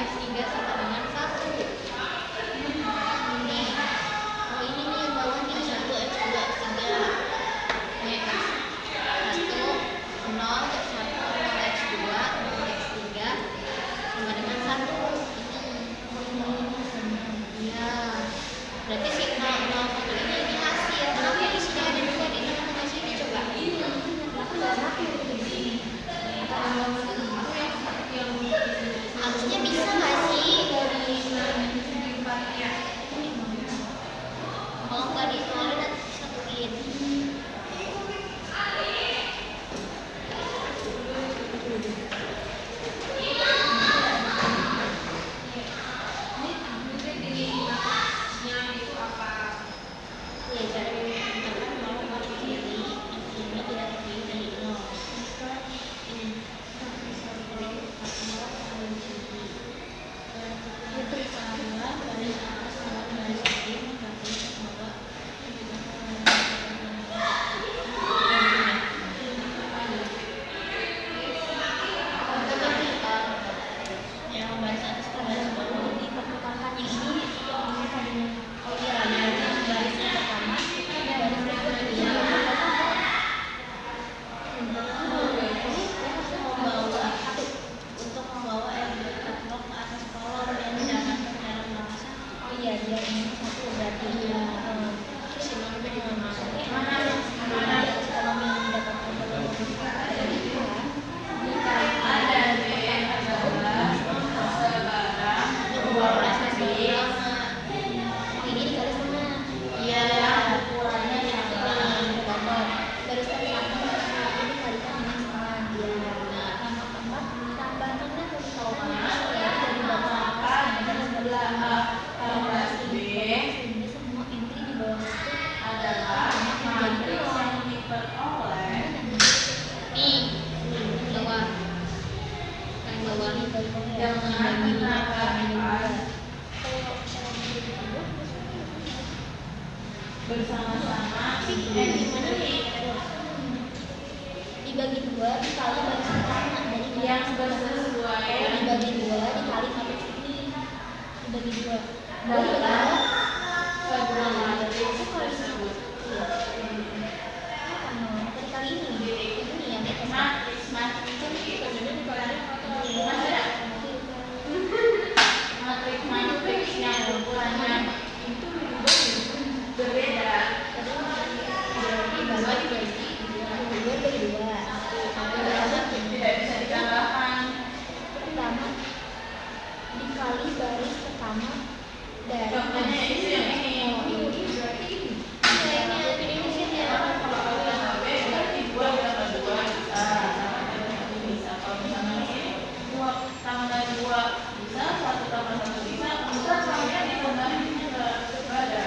X3 sama dengan 1. Ini, oh ini nih yang bawah nih 1 X2 X3. Ini X1 0 X2 X3 sama dengan 1. Iya. Berarti si 0,1 ini hasil. Kenapa di sini ada 2 di tengah sini coba? Harusnya bisa nggak sih? Kalau nggak dikeluarin nanti satuin. Bersama-sama gimana nih? Dibagi 2 dikali baris pertama dari yang sesuai dibagi 2 dikali sampai sini dibagi 2 dalam kedua materi tersebut. Kali ini ya Matriks yang ukurannya itu berbeda. Tidak bisa ditambahkan. Pertama dikali baris pertama dari Contohnya itu yang ini. Kalau kalian B berarti 2 tambah 2 bisa. Bisa. Kalau misalnya ini 2 tambah 2 bisa, 1 tambah 1 bisa. Bisa sampai ditambahin juga ada.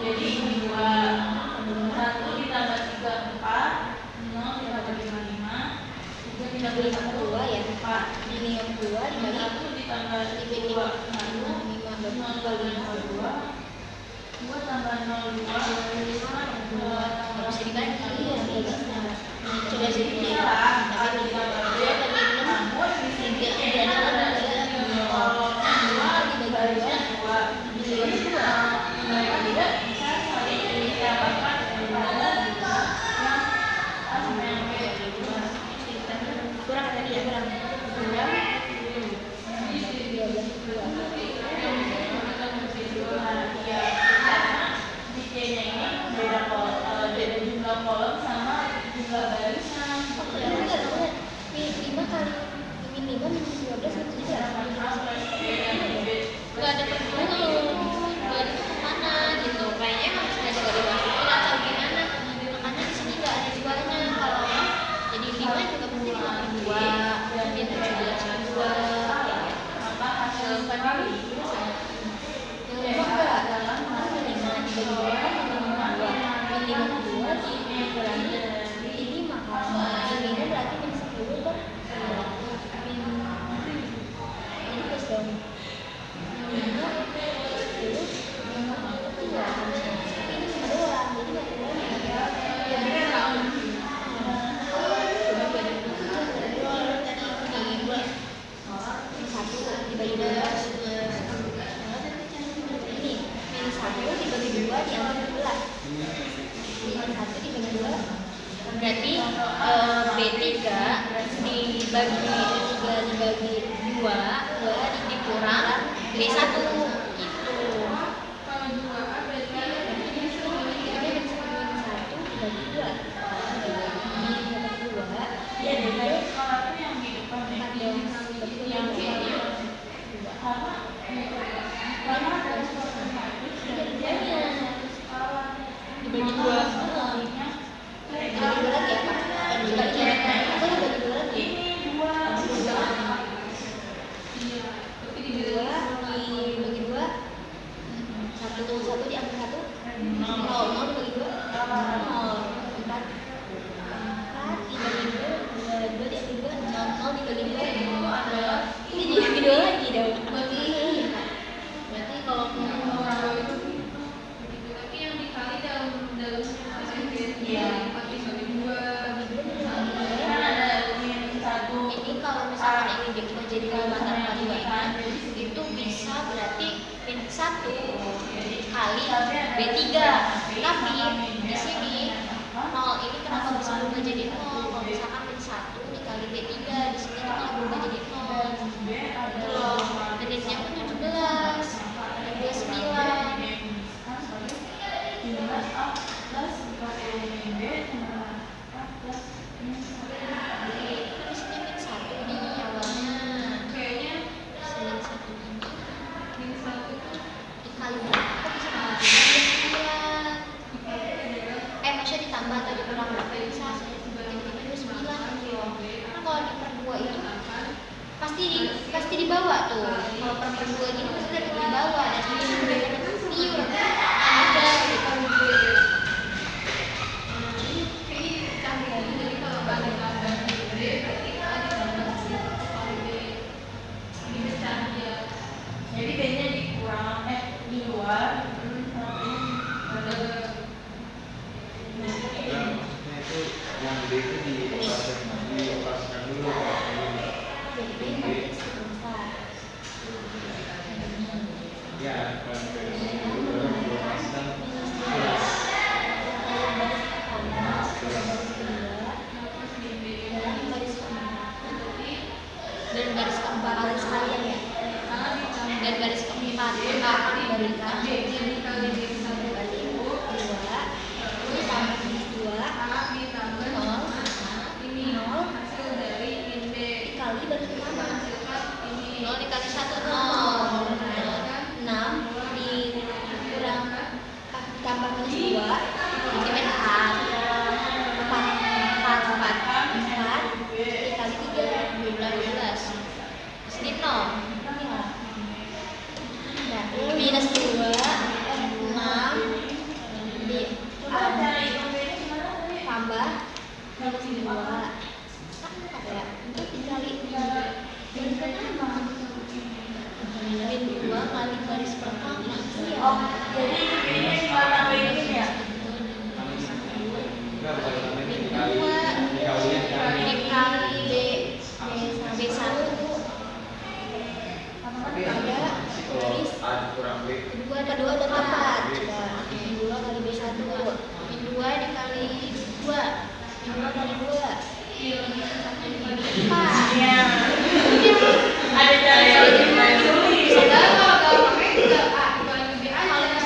Jadi ini 2 1 ditambah 3 4 0 ditambah 5 3 ditambah 1 ya 4 ini yang 2 dibagi 1 ditambah 2 1 0 tambah 2 2 tambah 0 2 nggak bisa dibagi ya coba sih bisa ada ditambah B namun di sini ada 2 barisnya 2 jadi mereka tidak bisa saling ditambahkan pada yang kurang tadi ya kurang beda jumlah kolom sama jumlah barisan. kali. Yang lima enggak, lima dibagi dua kan lima kedua dikurangi ini maka ini berarti min 10 kan ini plus dong ini 10 dua ini cuma doang jadi nggak keluar satu dibagi dua ini min 1 dibagi dua diambil 12 min 1 dibagi dua berarti B3 dibagi 3 dibagi 2 dikurang B1 gitu. Kalau 2A berarti ini min 1 dibagi 2 dibagi 2 ya dari sekolah itu yang di depan empat deh. dong Yang ini karena ada dibagi dua dibagi dua lagi apa? Dibagi aku dibagi dua lagi ini dua dibagi dua satu diambil satu nol dibagi dua nol empat dibagi dua diambil dua nol dibagi dua ini dibagi dua lagi dong berarti kalau mau tapi yang dikali dalamnya Iya. kan ada min 1 ini kalau misalkan ini kita jadi kalimantan paduan itu bisa berarti min 1 kali B3 tapi di sini 0 ini kenapa bisa berubah jadi 0 kalau misalkan min 1 dikali B3 di sini tuh malah berubah jadi 0 gitu loh dan jadinya pun 17 dan 29 maksudnya ditambah atau dikurang berapa bisa tiba-tiba 29 gitu loh kan kalau di per 2 itu pasti dibawa tuh kalau per 2 gini pasti dari dibawa dan ini benar-benar pure ada gitu jadi B-nya dikurang di luar maksudnya itu yang gede itu dioperasikan dulu ya kalau dulu baru dioperasikan dan garis keempat kali sekalian ya dan garis keempat dari kali satu kali dua ditambah minus dua nol dikali bagi kemana nol dikali satu nol 6 dikurang ditambah minus dua jadi 4 dikali 3 12 sini 0 minus 2 6 tambah minus 2 ya itu dikali min pertama min 2 kali garis pertama oh jadi B-nya tinggal tambahin ini ya enggak bukan namanya min dikali 2 dikalian kali dikali B1 tapi ada sih kalau garis A kurang B kedua ada 4 min 2 kali B1 min 2 dikali 2 min 2 kali 2 4 ya ada cara yang lebih sulit kalau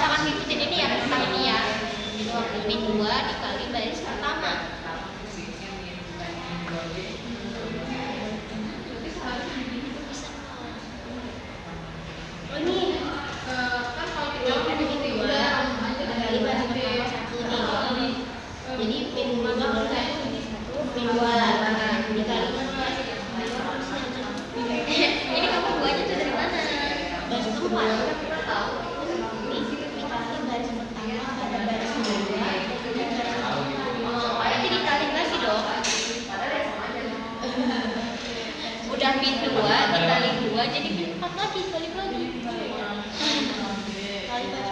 kita tahu ini dikali baris pertama pada baris kedua. Berarti dikali lagi dong. Udah min 2 dikali 2 jadi min 4 lagi, balik lagi.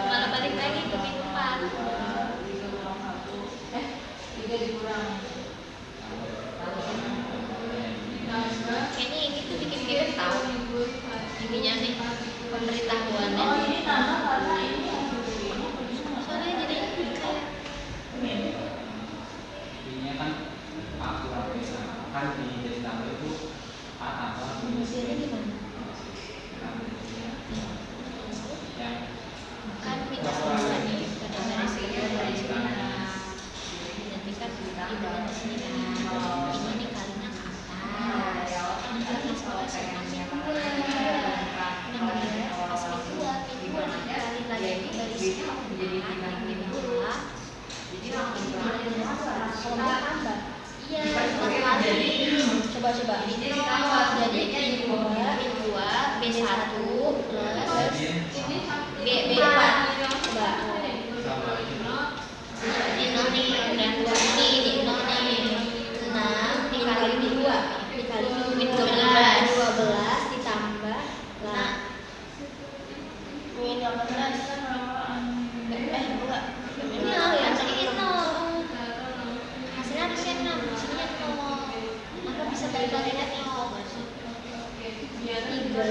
Malah balik lagi ke min 4. 3 dikurang. Kayaknya ini tuh bikin kita tahu ininya nih pemberitahuannya. Oh, ini tambah karena ini Soalnya jadi kayak Intinya kan aku kan di jadi tambah itu apa fungsinya gimana? yang Kan minus 2 nih pada baris kedua baris kedua. Nanti kan ibunya di sini kan. Ini nih kalinya ke atas. Ini atas bawah sama min 2. Nah, pas min 2 dikali lagi di baris kedua min 2. Jadi tambah. Iya, kali. Coba. Jadi min 2 B1 plus B4. Coba. Ini nol nih, udah 2 nih, ini nol nih. 6 dikali min 2 dikali min 12 ditambah lah min 18 kan berapaan? enggak. Ini nol ya, tadi ini nol. Hasilnya harusnya 6, hasilnya 0. Maka bisa balik lagi ke 0. 3 dikali 2.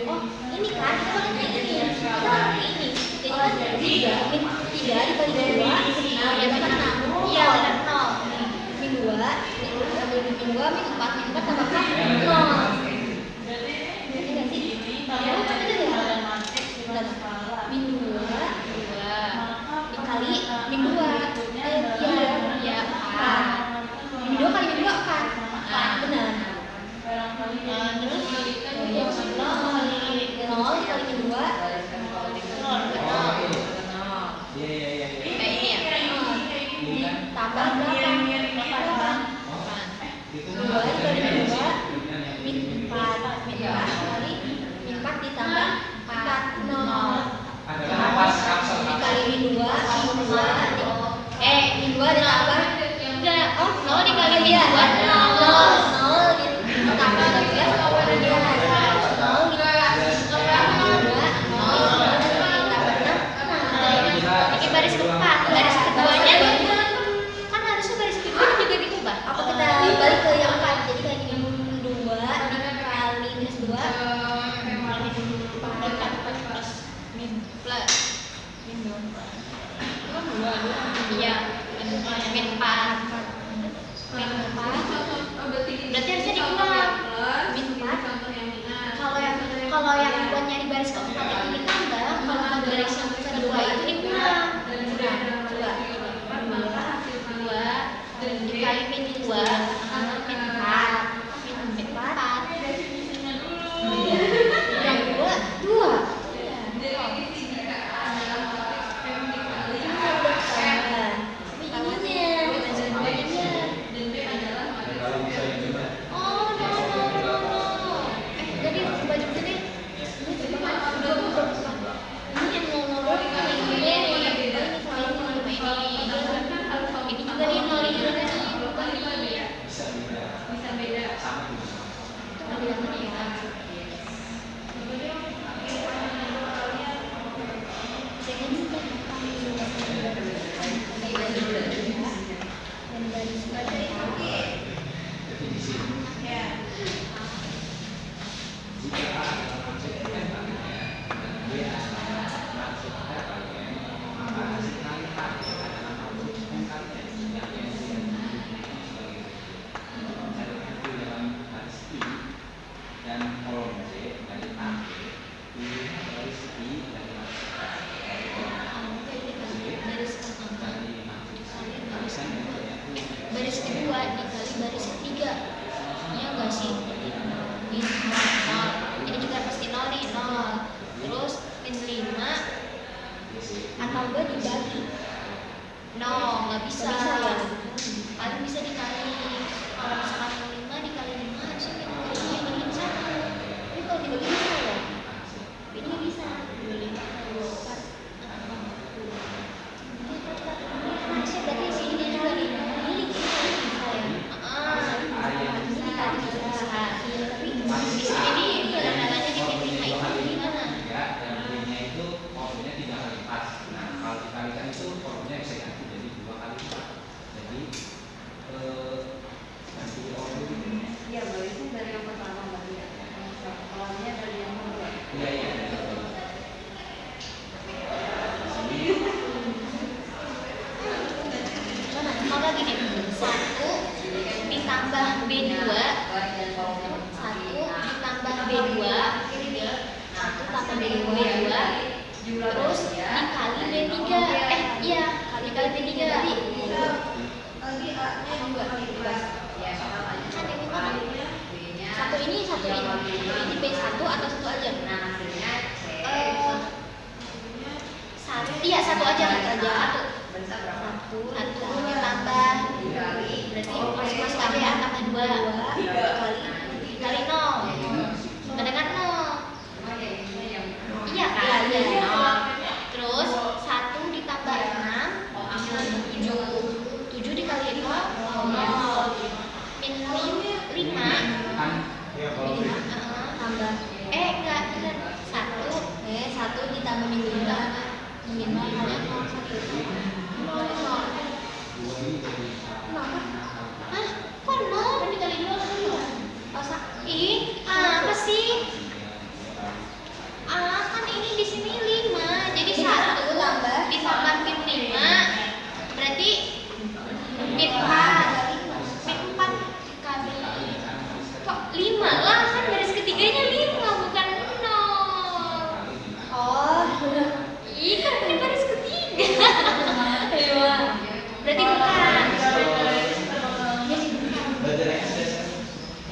Oh, ini kan kita pakai ini ya. Kita pakai ini. Jadi kan 3 dikali 2. Nah, ya kan 6. Iya, benar 0. Min 2, ambil min 2, min 4 tambah 0. Ini enggak sih? Ya, kan ada ya. Min 2 dikali min 2. Iya, 4. Min 2 kali min 2 4. 4 benar. Terus 0 dikali min 2 iya ini ya. Tambah berapa? 2 dikali min 2 min 4 kali min 4 ditambah 4 0 dikali min 2 min 2 ditambah enggak, 0 dikali min 2 0 ditambah 12 0 ini baris keempat, baris keduanya kan harusnya baris kedua juga diubah. Apa kita balik ke yang 4? Jadi kayak gini, 2 dikali minus 2 min plus min 2 iya min 4 berarti harusnya dikurang min 4. Kalau yang buat nyari baris keempat itu ditambah, kalau baris yang kedua itu dikurang. Coba 2 dikali min 2 tambah min 4 min 4 yang 2 baris kedua dikali baris ketiga, iya enggak sih? Min 0, ini juga pasti 0 nih, 0. Terus min 5 atau enggak dibagi? No, nggak bisa. Paling bisa dikali. Kalau misalkan min 5 dikali 5 harusnya min 5 ini 1. Tapi kalau dibagi bisa ya? Ini nggak bisa. satu aja. Satu ditambah. Berarti masuk aja ya, tambah 2 kali 0 sama dengan 0. Iya kan? 0. Terus 1 ditambah 6 7 dikali 2 0. Min 5 tambah enggak bener 1 ditambah min 5 min 5 kali 0 kenapa? Hah? Kok 0? Kan dikali 2 kan 2. Apa sih? Kan ini di sini 5. Jadi 1 ditambah min 5 berarti min 4. Min 4 dikali kok 5 lah, kan baris ketiganya 5 bukan 0. Oh. Kan ini baris ketiga. Berarti bukan.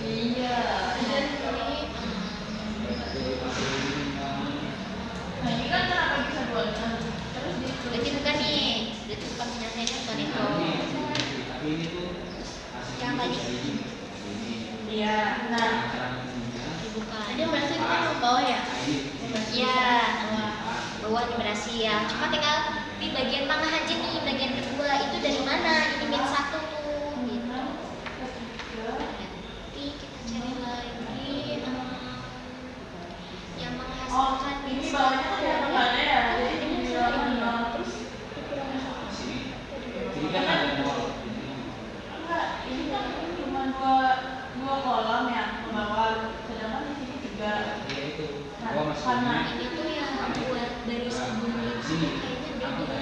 Iya. Nah ini kan kenapa bisa 2? Terus Berarti bukan nih. Berarti bukan penyelesaiannya bukan itu. Yang tadi. iya. Nah, Bukan. jadi berarti kita mau bawa ya? Iya. Bawah nih berasi ya. Cuma tinggal di bagian tengah aja nih, bagian kedua itu dari mana? Ini min 1 tuh. Gitu. Nanti kita cari lagi yang menghasilkan min ini bawahnya kan yang nggak ada ya? Jadi ini terus enggak, ini kan cuma dua kolam ya ke bawah, sedangkan di sini 3. Nah, karena ini tuh yang buat dari sebelumnya kayaknya beda.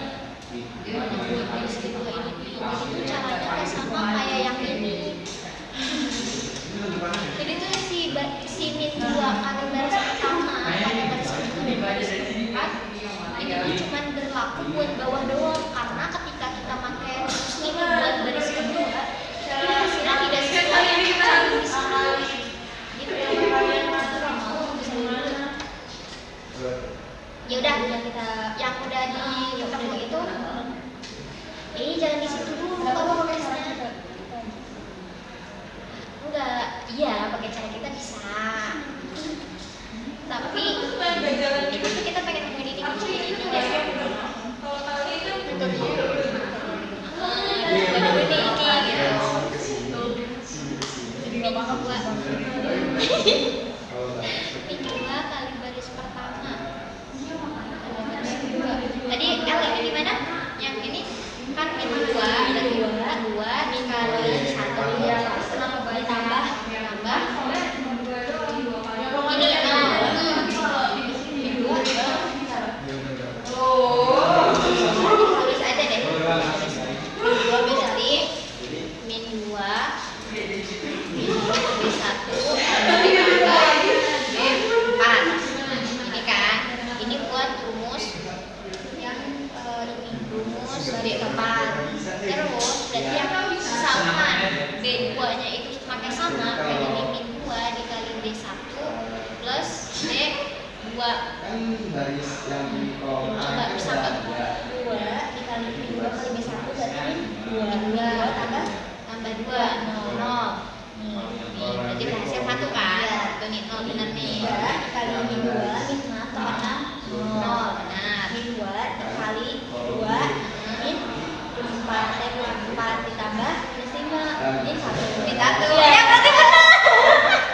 Yang buat dari kedua ini. Jadi tuh caranya nggak sama kayak yang ini. Jadi tuh si min 2 kali baris pertama pada baris kedua dan baris keempat ini tuh cuma berlaku buat bawah doang, karena ketika kita pakai rumus ini buat baris kedua ini hasilnya tidak sesuai yang kita cari di sini. Gitu ya udah kita yang udah ketemu itu jangan di situ dulu kalau progresnya enggak. Iya, pakai cara kita bisa, tapi itu tuh kita pengen nemuin ini ya. Min 2 kali baris pertama. Tadi L ini di mana? Yang ini kan min 2 ada 2 dikali 1 ya. Ditambah ini tulis aja deh. Min 2 berarti min 2 B1 ditambah B4. Ini kan, ini buat rumus yang ini rumus B4. Terus berarti yang sama B2 nya itu pakai sama, berarti min 2 dikali B1 plus B2. Baris yang di kolom Enggak bersama 2 dikali min 2 kali B1 berarti min 2 tambah 2 0. Nih, berarti berhasil 1 kan? Tuh nih 0 bener nih. Dikali min 2 min 5 tambah 0. Benar. Min 2 dikali 2 min 4 ditambah minus 5 min 1. Min 1. Ya berarti benar.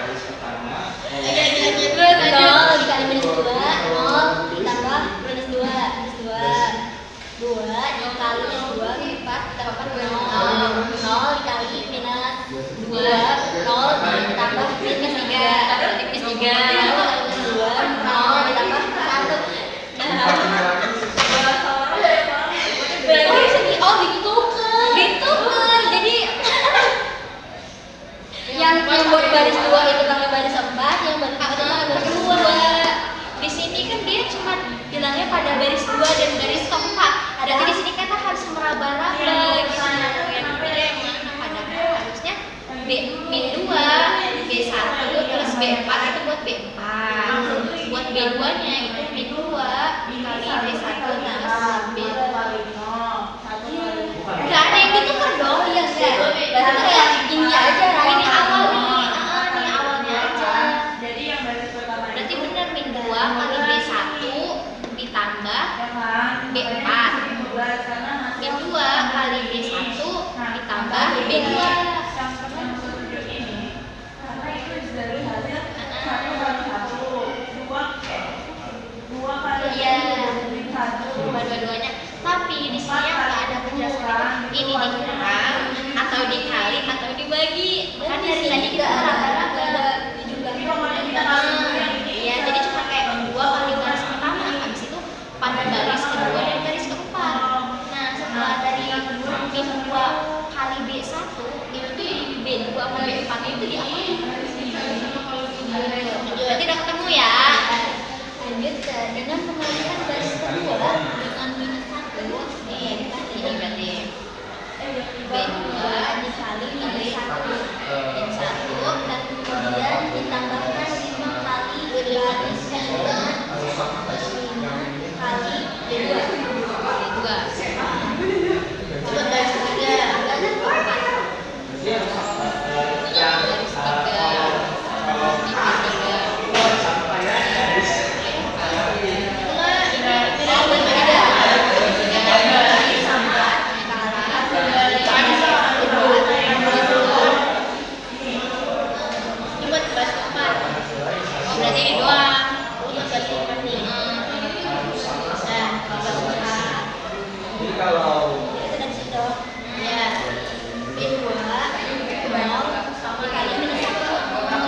baris pertama. Terus 0 dikali minus 2 0 ditambah minus 2 2 dikali minus 2 min 4 ditambah 0 dikali minus 2 0 ditambah minus 3 minus 3 0 ditambah 1. Oh gitu kan jadi yang buat baris 2 itu pakai baris 4, yang baris 4 itu pakai baris 2. Di sini kan dia cuma bilangnya pada baris 2 dan baris keempat. Berarti di sini kita harus meraba-raba gitu. Yang mana padahal harusnya min 2 B1 plus B4 itu buat B4. Buat B2 nya itu min 2 dikali B1 plus B2 B2. yang petunjuk ini karena itu dari hasil 1 kali 1 2 kali Iya. 1 Dua-duanya. Tapi di sini yang nggak ada penjelasan ini dikurang atau dikali atau dibagi. Kan dari tadi kita raba-raba. tapi pokoknya kita kasih dulu yang ini. Iya, jadi cuma kayak 2 kali baris pertama, habis itu pada baris kedua dan baris keempat. Nah, setelah dari B2 kali B1 itu tuh jadi B2 sama B4 itu diapain? Berarti udah ketemu ya. Lanjut dengan pengalihan baris kedua dengan minus 1 nih, ini berarti B2 dikali minus 1 min 1 dan kemudian ditambahkan 5 kali baris kedua 5 kali B2 coba baris ketiga ada berapa? Baris berarti ini doang. Jadi kalau Itu dari situ. Ya. B2 nol dikali minus 1 nol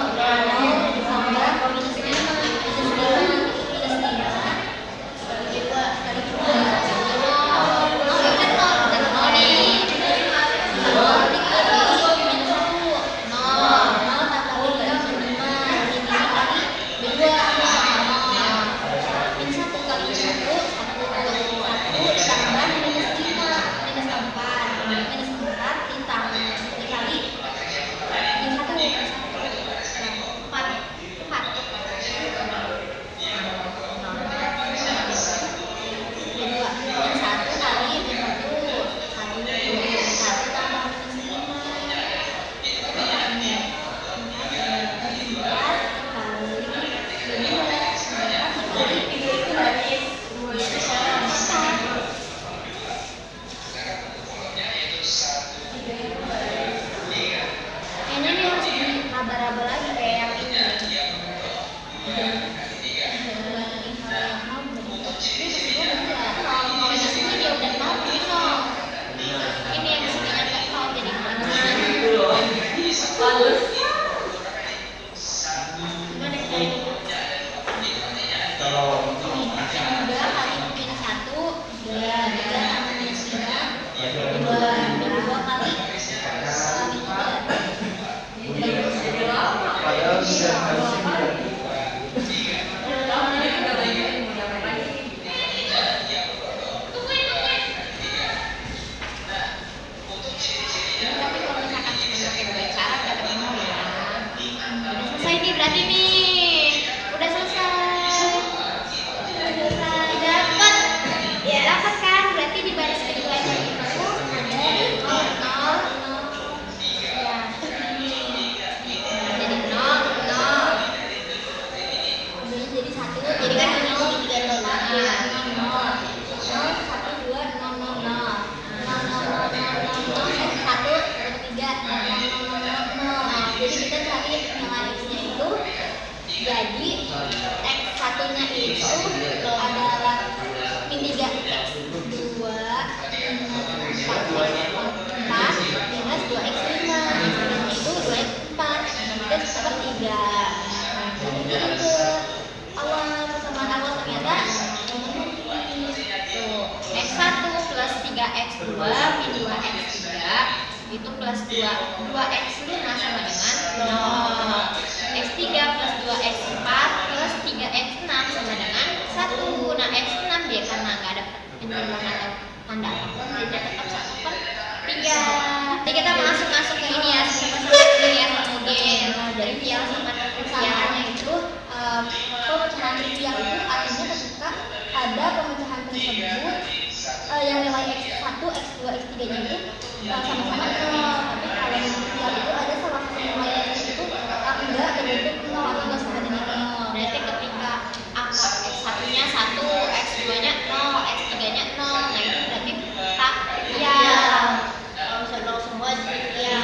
ditambah minus 5 minus 5 B2 kali 2 nol itu nol dan nol nih nol dikali minus 1 nol tambah 5 ini kali B2 nol minus 1 kali minus 1 ditambah minus 5 minus 4 minus 4 ditambah dikali minus 1 4 B2 minus 1 kali minus 1 minus 1 tambah minus 5 kayaknya ini harus diraba-raba lagi kayak yang ini. Kalau di sini dia udah nol, ini nol. Ini yang sininya nggak nol jadi gimana? Gimana caranya? kalau Dua kali minus 1 2 tambah minus 5 2 kali padahal tidak harus tapi kalau misalkan cuma pakai dua cara nggak ketemu ya. Udah selesai nih berarti nih. Udah selesai. Dapat. Ya dapat kan? Berarti di baris kedua itu ada 0 ya. Jadi 0 0. Kemudian jadi 1. Jadi kan 0 3 0 0 1 2 0 0 0 jadi kita cari nilai x-nya itu jadi x satunya itu adalah min 3 x 2 minus 4 minus 2x 5 itu 2x 4 dan dapat 3 jadi ke awal persamaan awal ternyata tuh x1 plus 3x2 min 2x3 itu plus 2x luna sama dengan 0 x3 plus 2x4 plus 3x6 sama dengan 1 nah x6 dia karena nggak ada interval atau tanda apapun jadi tetap 1 per 3 jadi kita masuk ke ini ya sama ini ya homogen dari trivial sama trivialnya itu pemecahan trivial itu artinya ketika ada pemecahan tersebut yang nilai x1, x2, x3 nya itu sama-sama 0 tapi kalau yang trivial itu ada salah satu nilai itu enggak berbentuk 0 atau enggak sama dengan 0 berarti ketika angka x1 nya 1, x2 nya 0, x3 nya 0 nah itu berarti tak ya kalau bisa 0 semua jadi ya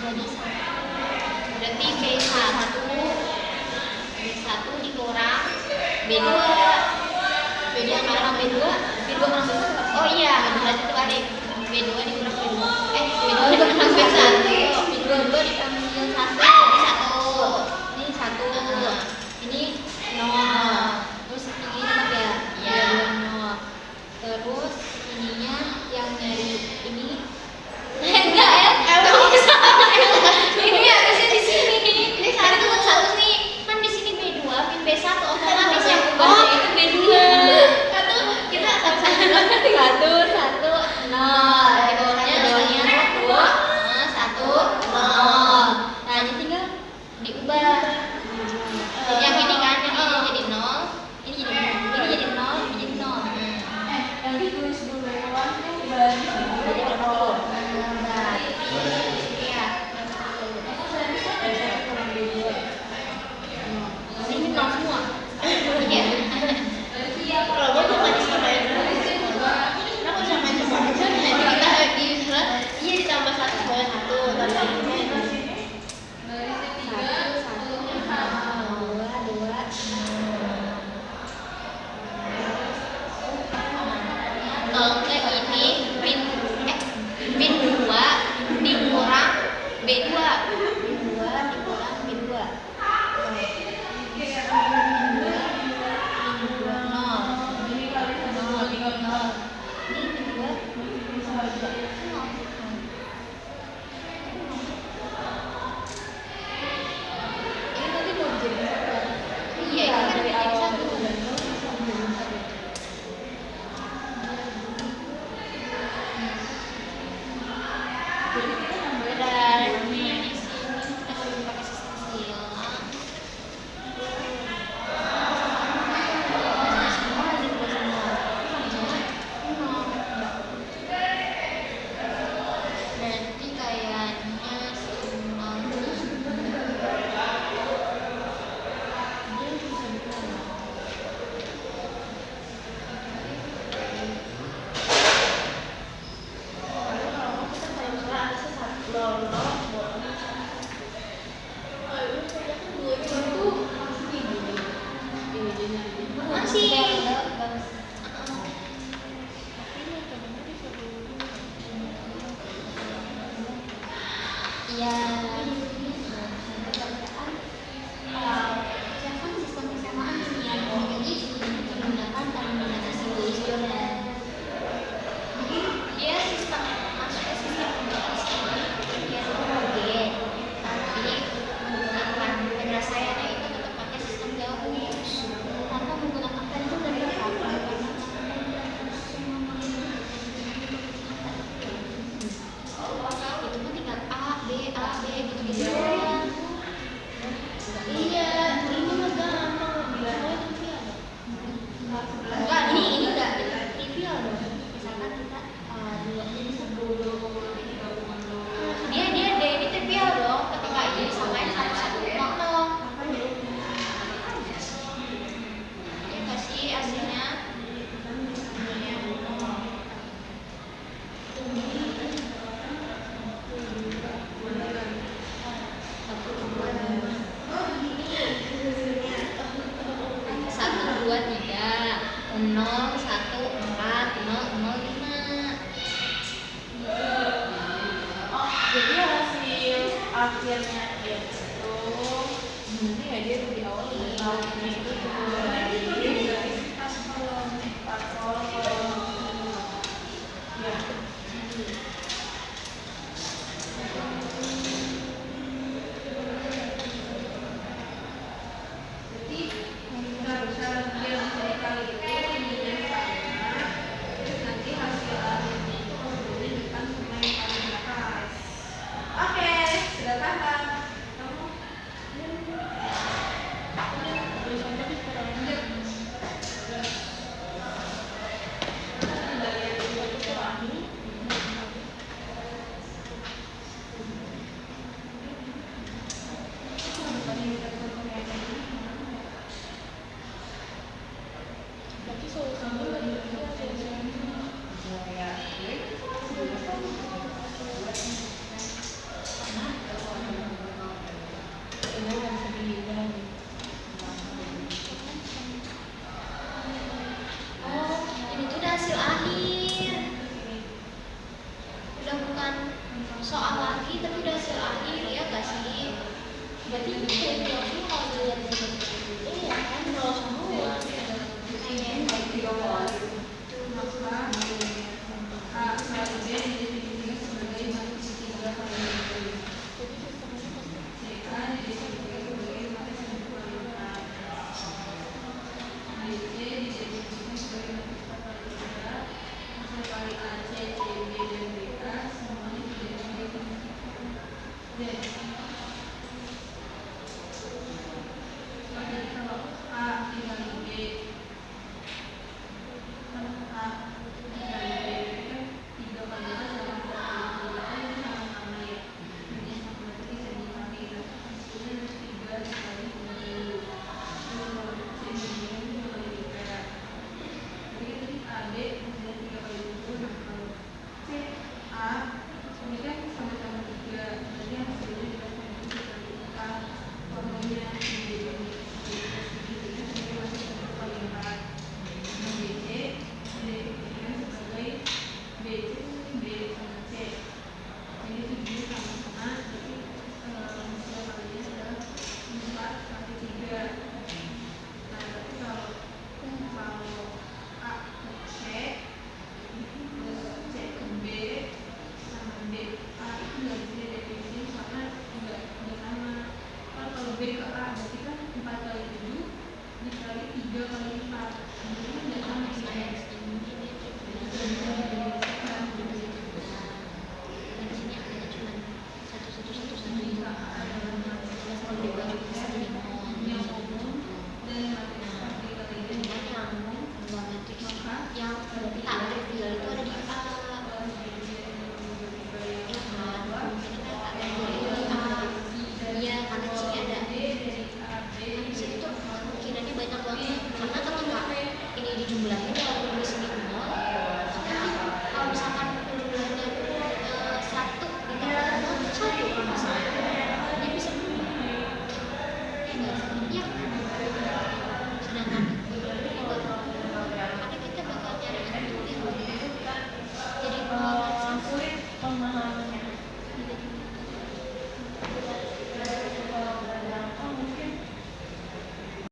jadi satu. Berarti B1 dikurang B2. B2 kurang B2. B2 kurang B1. Oh iya, berarti terbalik. B2 dikurang B2. B2 dikurang B1. B2 diambil 1. Ini 1. Ini 0. Terus ini tetap ya? Iya. 0. Terus ininya yang dari ini enggak ya? Ini harusnya di sini. Ini satu nih. Kan di sini B2, pin B1 otomatis yang ubahnya itu B2. Kita satu 0. Di bawahnya 1 0. Nah, ini tinggal diubah. Yang ini kan, yang ini jadi 0, ini jadi 0, ini jadi 0. Yang ditulis duluan tuh berarti Jadi berapa? Iya. aku seharusnya B1 kurang B2. Ini 0 semua. Iya. Berarti yang Kalau gue cuma disamain dulu. Kenapa cuma disamain dulu? Iya ditambah 1 bawah 1. Ini pin 2 dikurang B2. Pin 2 dikurang B2. ini kali sama tinggal 0. Ini pin 2. Bisa aja. Ini nanti mau jadi satu. Iya, ini kan dari jadi awal satu. dan nol bisa menjadi satu. Jadi kita nambahin Berarti di sini kita perlu pakai sistem silang. Semua ada dua semua. Berarti kayaknya simbangnya dia bisa dikurang. Masih. Iya. Siapkan sistem persamaan yang menggunakan terminasi simbolis. Dia sistem masuk ke sistem persamaan dia sebagai tapi menggunakan penyelesaiannya itu tetap pakai sistem gabus tanpa menggunakan pentul dan berapa itu mah tinggal A B gitu doang. Iya, ini mah gampang bilangnya trivial. Enggak, ini enggak trivial dong. Misalkan kita 2 jadi 10. Dia ini trivial dong. Ketika ini disamain 1 0. Dia kasih hasilnya. Satu dua tiga 0 1 4 0 0 5. jadi hasil akhirnya itu nanti ya dia di awal udah tahu ini itu dari pas kolom ya. Jadi cara dia bisa dikali itu ininya sama, terus nanti hasil akhirnya itu diberikan sama yang paling atas. Oke, sudah paham. Kamu tulisannya dikurangin. Dari yang itu terakhir. berarti kayak bilang kalau dilihat dari ini ya kan kalau semua hanya maka A kali B didefinisikan sebagai matriks tiga kali B. CA didefinisikan sebagai matriks bikualitas. DC didefinisikan sebagai matriks 4 kali 3. Hasil kali AC, CB, dan BK semuanya sudah didefinisikan.